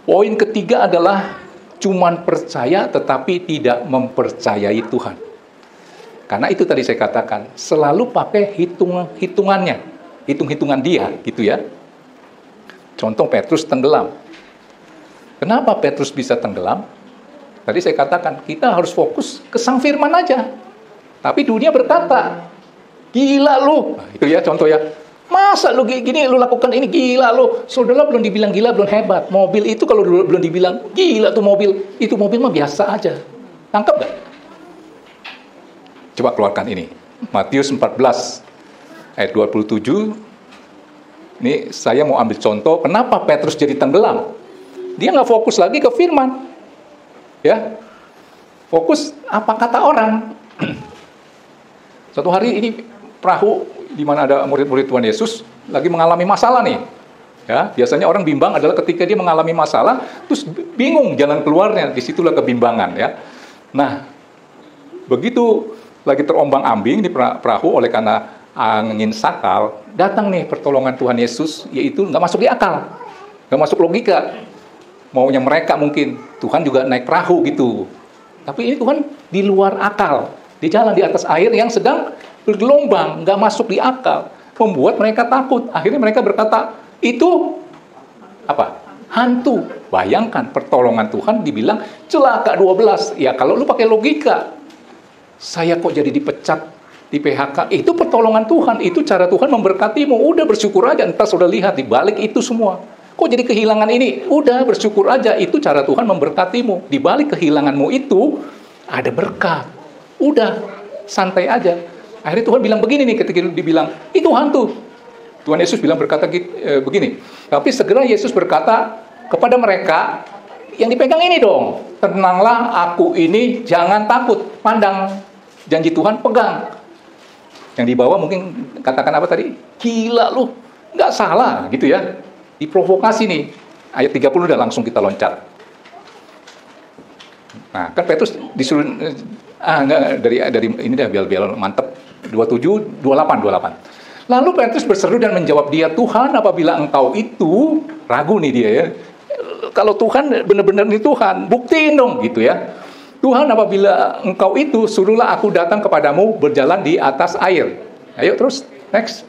Poin ketiga adalah cuman percaya tetapi tidak mempercayai Tuhan. Karena itu tadi saya katakan, selalu pakai hitungannya, hitungan dia, gitu ya. Contoh Petrus tenggelam. Kenapa Petrus bisa tenggelam? Tadi saya katakan, kita harus fokus ke Sang Firman aja. Tapi dunia berkata, gila lu. Nah, itu ya contoh ya. Masa lu gini, lu lakukan ini, gila lu. Saudara belum dibilang gila, belum hebat. Mobil itu kalau belum dibilang gila tuh mobil, itu mobil mah biasa aja. Tangkap gak? Coba keluarkan ini. Matius 14 ayat 27. Ini saya mau ambil contoh kenapa Petrus jadi tenggelam. Dia nggak fokus lagi ke firman. Ya. Fokus apa kata orang. Suatu hari ini perahu di mana ada murid-murid Tuhan Yesus lagi mengalami masalah nih. Ya, biasanya orang bimbang adalah ketika dia mengalami masalah terus bingung jalan keluarnya, disitulah kebimbangan ya. Nah, begitu lagi terombang-ambing di perahu oleh karena angin sakal, datang nih pertolongan Tuhan Yesus, yaitu nggak masuk di akal, nggak masuk logika. Maunya mereka mungkin Tuhan juga naik perahu gitu, tapi ini Tuhan di luar akal, di jalan di atas air yang sedang bergelombang, nggak masuk di akal, membuat mereka takut. Akhirnya mereka berkata, itu apa? Hantu. Bayangkan pertolongan Tuhan dibilang celaka 12. Ya kalau lu pakai logika, saya kok jadi dipecat, di PHK, itu pertolongan Tuhan, itu cara Tuhan memberkatimu. Udah bersyukur aja, entar sudah lihat di balik itu semua. Kok jadi kehilangan ini? Udah bersyukur aja, itu cara Tuhan memberkatimu. Di balik kehilanganmu itu ada berkat. Udah santai aja. Akhirnya Tuhan bilang begini nih ketika dibilang, itu hantu. Tuhan Yesus bilang begini. Tapi segera Yesus berkata kepada mereka, yang dipegang ini dong. Tenanglah, aku ini, jangan takut. Pandang janji Tuhan, pegang. Yang di bawah mungkin katakan apa tadi? Gila lu, nggak salah gitu ya. Diprovokasi nih. Ayat 30 udah langsung kita loncat. Nah, kan Petrus disuruh enggak dari ini dah biar mantep. 27, 28. Lalu Petrus berseru dan menjawab dia, Tuhan, apabila engkau itu, ragu nih dia ya. Kalau Tuhan benar-benar ini Tuhan, buktiin dong gitu ya. Tuhan, apabila engkau itu, suruhlah aku datang kepadamu berjalan di atas air. Ayo terus, next.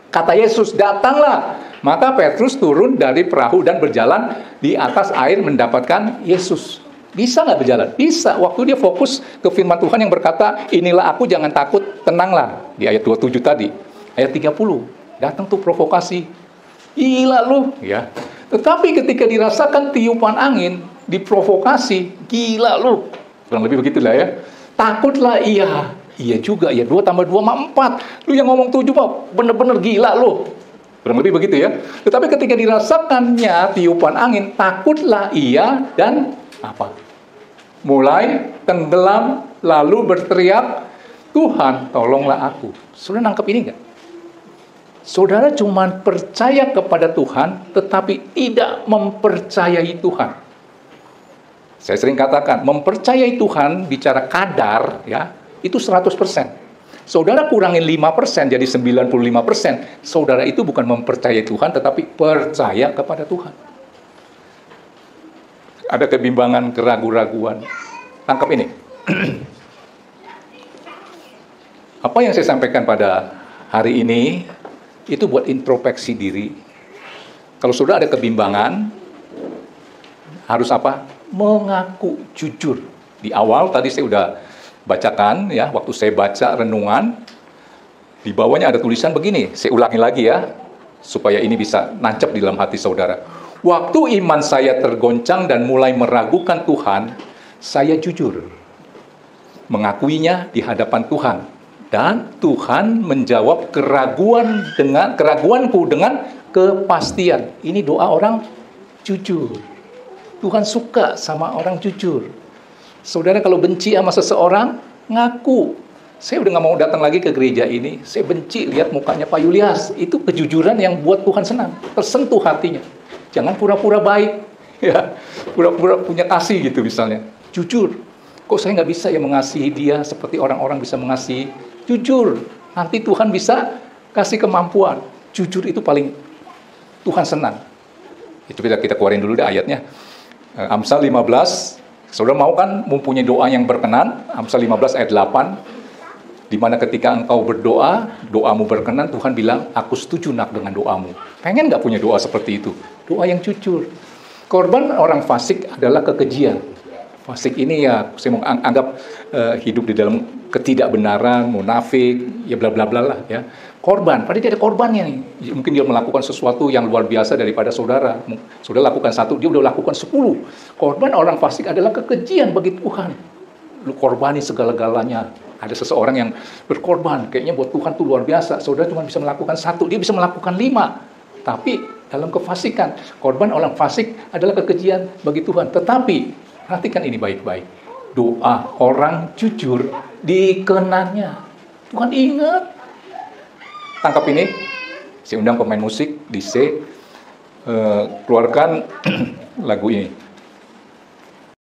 Kata Yesus, datanglah. Maka Petrus turun dari perahu dan berjalan di atas air mendapatkan Yesus. Bisa nggak berjalan? Bisa. Waktu dia fokus ke firman Tuhan yang berkata, inilah aku, jangan takut, tenanglah. Di ayat 27 tadi. Ayat 30, datang tuh provokasi. Gila lu. Ya. Tetapi ketika dirasakan tiupan angin, diprovokasi, gila lu. Kurang lebih begitulah ya. Takutlah iya. Iya juga ya, 2 tambah 2 sama 4. Lu yang ngomong 7 Pak, bener-bener gila lu. Kurang lebih begitu ya. Tetapi ketika dirasakannya tiupan angin, takutlah ia dan apa? Mulai tenggelam, lalu berteriak, Tuhan tolonglah aku. Saudara nangkep ini enggak? Saudara cuma percaya kepada Tuhan, tetapi tidak mempercayai Tuhan. Saya sering katakan, mempercayai Tuhan bicara kadar, ya, itu 100%. Saudara kurangin 5%, jadi 95%. Saudara itu bukan mempercayai Tuhan, tetapi percaya kepada Tuhan. Ada kebimbangan, keraguan-raguan. Tangkap ini. Apa yang saya sampaikan pada hari ini, itu buat introspeksi diri. Kalau sudah ada kebimbangan, harus apa? Mengaku jujur. Di awal tadi saya udah bacakan, ya, waktu saya baca renungan, di bawahnya ada tulisan begini, saya ulangi lagi ya, supaya ini bisa nancap di dalam hati saudara. Waktu iman saya tergoncang dan mulai meragukan Tuhan, saya jujur mengakuinya di hadapan Tuhan. Dan Tuhan menjawab keraguanku dengan kepastian. Ini doa orang jujur. Tuhan suka sama orang jujur. Saudara kalau benci sama seseorang, ngaku. Saya udah gak mau datang lagi ke gereja ini. Saya benci lihat mukanya Pak Yulias. Itu kejujuran yang buat Tuhan senang. Tersentuh hatinya. Jangan pura-pura baik. Ya, pura-pura punya kasih gitu misalnya. Jujur. Kok saya gak bisa ya mengasihi dia seperti orang-orang bisa mengasihi? Jujur. Nanti Tuhan bisa kasih kemampuan. Jujur itu paling Tuhan senang. Itu kita keluarin dulu deh ayatnya. Amsal 15, saudara mau kan mempunyai doa yang berkenan? Amsal 15 ayat 8, di mana ketika engkau berdoa, doamu berkenan, Tuhan bilang, aku setuju nak dengan doamu. Pengen nggak punya doa seperti itu? Doa yang jujur. Korban orang fasik adalah kekejian. Fasik ini ya, saya mau anggap hidup di dalam ketidakbenaran, munafik, ya bla bla bla lah ya. Korban, padahal dia ada korbannya nih. Mungkin dia melakukan sesuatu yang luar biasa daripada saudara. Saudara lakukan 1, dia udah lakukan 10. Korban orang fasik adalah kekejian bagi Tuhan. Lu korbani segala-galanya. Ada seseorang yang berkorban, kayaknya buat Tuhan tuh luar biasa. Saudara cuma bisa melakukan 1, dia bisa melakukan 5. Tapi dalam kefasikan, korban orang fasik adalah kekejian bagi Tuhan. Tetapi, perhatikan ini baik-baik. Doa orang jujur dikenannya. Tuhan ingat. Tangkap ini. Saya undang pemain musik di C. Keluarkan lagu ini.